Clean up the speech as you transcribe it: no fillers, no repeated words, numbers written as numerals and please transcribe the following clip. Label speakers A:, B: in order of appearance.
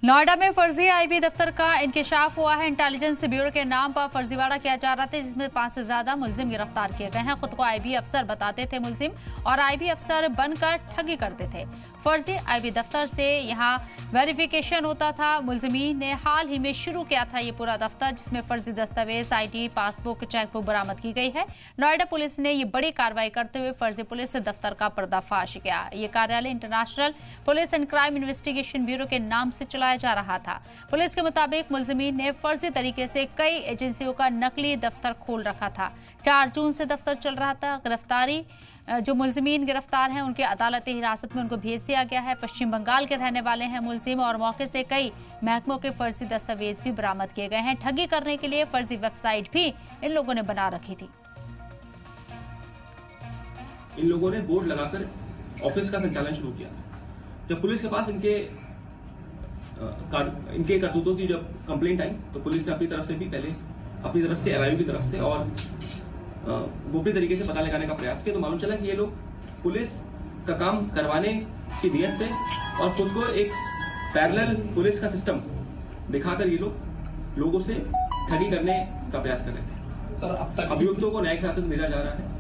A: नोएडा में फर्जी आईबी दफ्तर का इंकशाफ हुआ है। इंटेलिजेंस ब्यूरो के नाम पर फर्जीवाड़ा किया जा रहा था, जिसमें 5 से ज्यादा मुलजिम गिरफ्तार किए गए हैं। खुद को आईबी अफसर बताते थे मुलजिम और आईबी अफसर बनकर ठगी करते थे। फर्जी आईबी दफ्तर से यहां वेरिफिकेशन होता था। मुलजिमीन ने हाल ही में शुरू किया था ये पूरा दफ्तर, जिसमें फर्जी दस्तावेज, आईडी, पासबुक, चेकबुक बरामद की गई है। नोएडा पुलिस ने ये बड़ी कार्रवाई करते हुए फर्जी पुलिस दफ्तर का पर्दाफाश किया। ये कार्यालय international police and crime investigation bureau के नाम से चलाया जा रहा था। पुलिस के मुताबिक मुलजिमीन ने फर्जी तरीके से कई एजेंसियों का नकली दफ्तर खोल रखा था। 4 जून से दफ्तर चल रहा था। गिरफ्तारी जो मुलजिमीन गिरफ्तार हैं उनके अदालती हिरासत में उनको भेज दिया गया है। पश्चिम बंगाल के रहने वाले हैं मुलजिम और मौके से कई महकमों के फर्जी दस्तावेज भी बरामद किए गए हैं। ठगी करने के लिए फर्जी वेबसाइट भी इन लोगों ने बना रखी थी।
B: इन लोगों ने बोर्ड लगाकर ऑफिस का संचालन शुरू किया था। जब पुलिस के पास इनके करतूतों की जब कंप्लेंट आई तो पुलिस ने अपनी तरफ से भी पहले अपनी तरफ से एलआईयू की तरफ से और गोपनीय तरीके से पता लगाने का प्रयास किया। तो मालूम चला कि ये लोग पुलिस का काम करवाने की नियत से और खुद को एक पैरेलल पुलिस का सिस्टम दिखाकर ये लोग लोगों से ठगी करने का प्रयास कर रहे थे।
C: सर, अब तक
B: अभियुक्तों को न्यायिक हिरासत में भेजा जा रहा है।